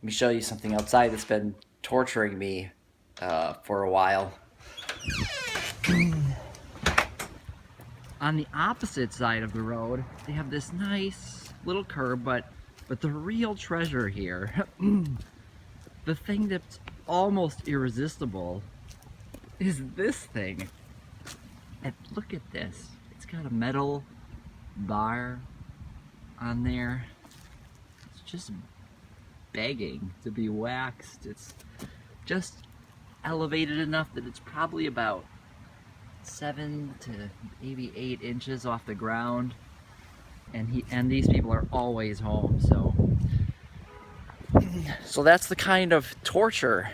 me show you something outside that's been torturing me for a while. On the opposite side of the road, they have this nice little curb, but the real treasure here, the thing that's almost irresistible, is this thing. And look at this. It's got a metal bar on there. It's just begging to be waxed. It's just elevated enough that it's probably about 7 to maybe 8 inches off the ground, and these people are always home, so that's the kind of torture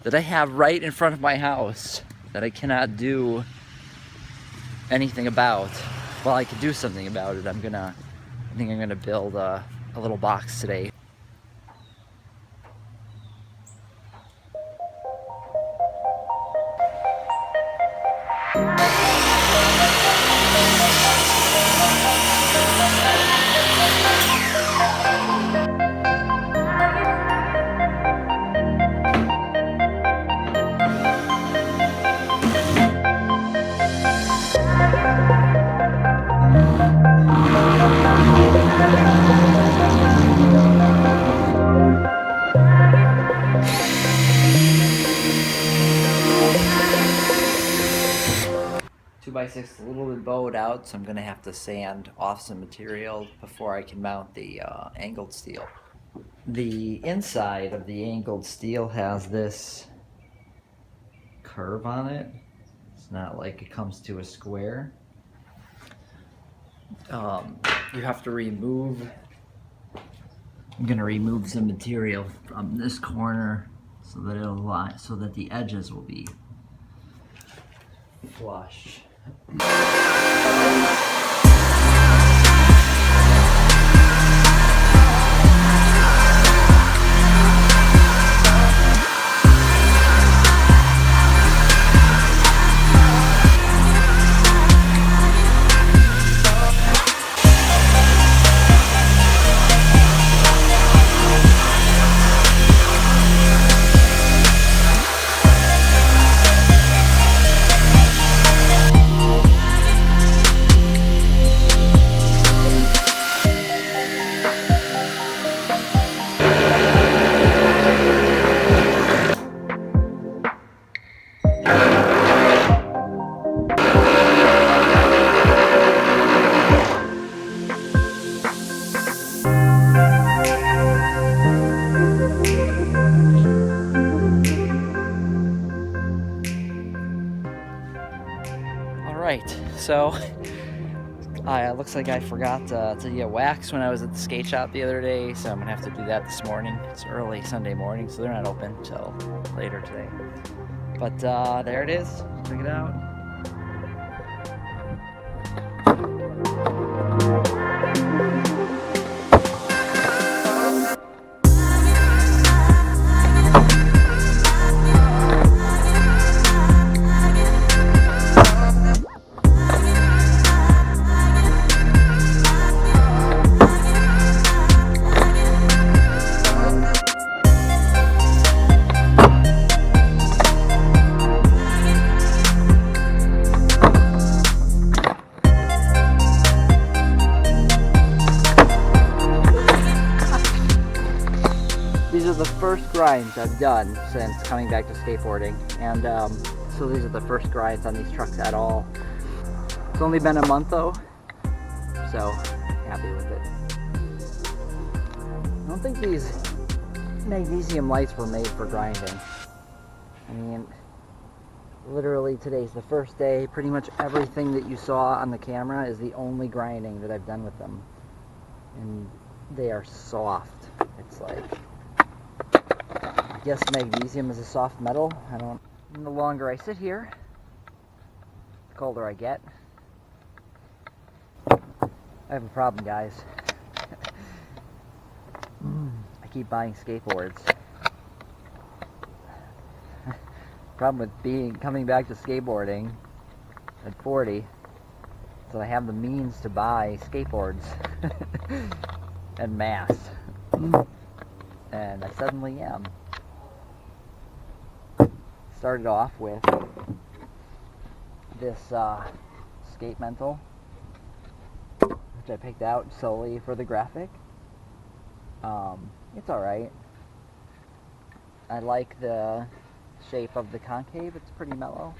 that I have right in front of my house that I cannot do anything about. Well, I could do something about it. I think I'm gonna build a little box today. By 6 a little bit bowed out, so I'm gonna have to sand off some material before I can mount the angled steel. The inside of the angled steel has this curve on it. It's not like it comes to a square. You have to remove, I'm gonna remove some material from this corner so that it'll lie, so that the edges will be flush. Alright, so it looks like I forgot to get waxed when I was at the skate shop the other day, so I'm gonna have to do that this morning. It's early Sunday morning, so they're not open till later today. But there it is. Check it out. These are the first grinds I've done since coming back to skateboarding, and so these are the first grinds on these trucks at all. It's only been a month though, so happy with it. I don't think these magnesium lights were made for grinding. I mean, literally today's the first day. Pretty much everything that you saw on the camera is the only grinding that I've done with them, and they are soft. It's like, I guess magnesium is a soft metal. The longer I sit here, the colder I get. I have a problem, guys. I keep buying skateboards. Problem with coming back to skateboarding at 40 is that I have the means to buy skateboards en masse. and I suddenly am. Started off with this skate mental, which I picked out solely for the graphic. It's alright. I like the shape of the concave, it's pretty mellow.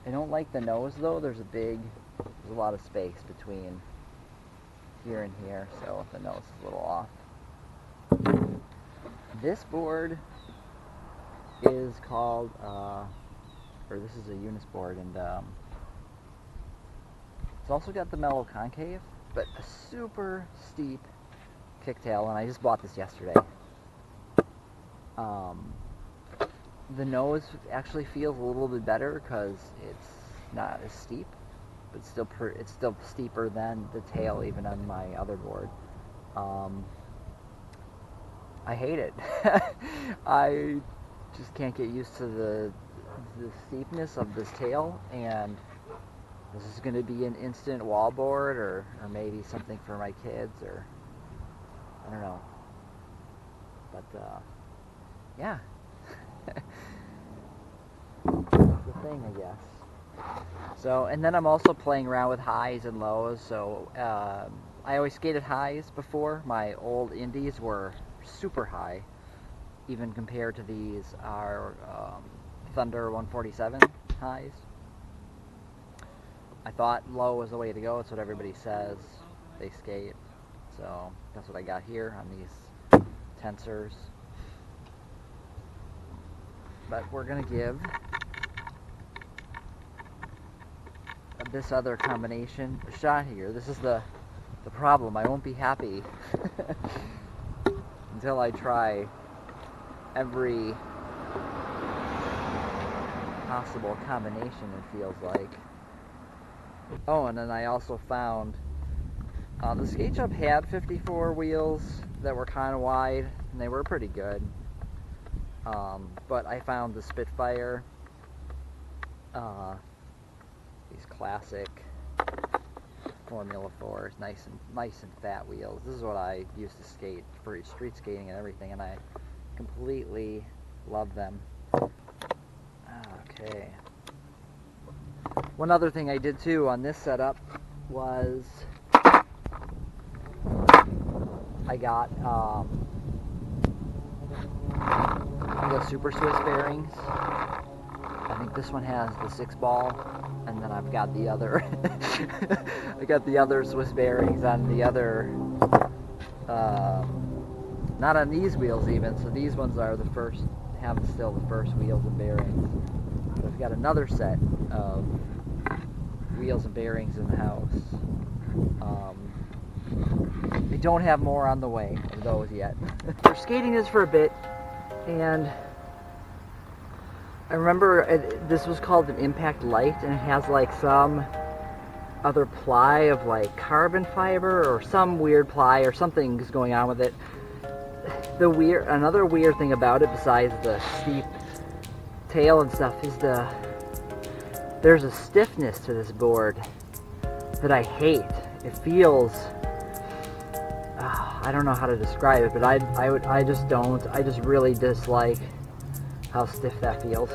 I don't like the nose though, there's a lot of space between here and here, so the nose is a little off. This board is called, this is a Unis board, and it's also got the mellow concave, but a super steep kicktail, and I just bought this yesterday. The nose actually feels a little bit better because it's not as steep, but it's still steeper than the tail even on my other board. I hate it. I just can't get used to the steepness of this tail, and this is going to be an instant wall board or maybe something for my kids, or I don't know. But yeah. That's the thing, I guess. So, and then I'm also playing around with highs and lows. So I always skated highs before. My old indies were super high, even compared to these are Thunder 147 highs. I thought low was the way to go. It's what everybody says they skate. So that's what I got here on these tensors. But we're gonna give this other combination a shot here. This is the problem. I won't be happy until I try every possible combination, it feels like. Oh, and then I also found the skate shop had 54 wheels that were kind of wide, and they were pretty good. But I found the Spitfire, these classic Formula 4s, nice and fat wheels. This is what I used to skate for street skating and everything, and I completely love them. Okay. One other thing I did too on this setup was I got the Super Swiss bearings. I think this one has the 6-ball, and then I've got the other I got the other Swiss bearings on the other, not on these wheels even, so these ones are the first, have still the first wheels and bearings. But I've got another set of wheels and bearings in the house. I don't have more on the way of those yet. We're skating this for a bit, and I remember this was called an Impact Light, and it has like some other ply of like carbon fiber or some weird ply or something's going on with it. Another weird thing about it, besides the steep tail and stuff, is there's a stiffness to this board that I hate. It feels, I don't know how to describe it, but I just really dislike how stiff that feels.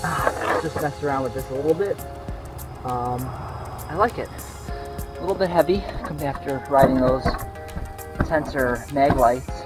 So, just messed around with this a little bit. I like it. A little bit heavy after riding those Tensor mag lights.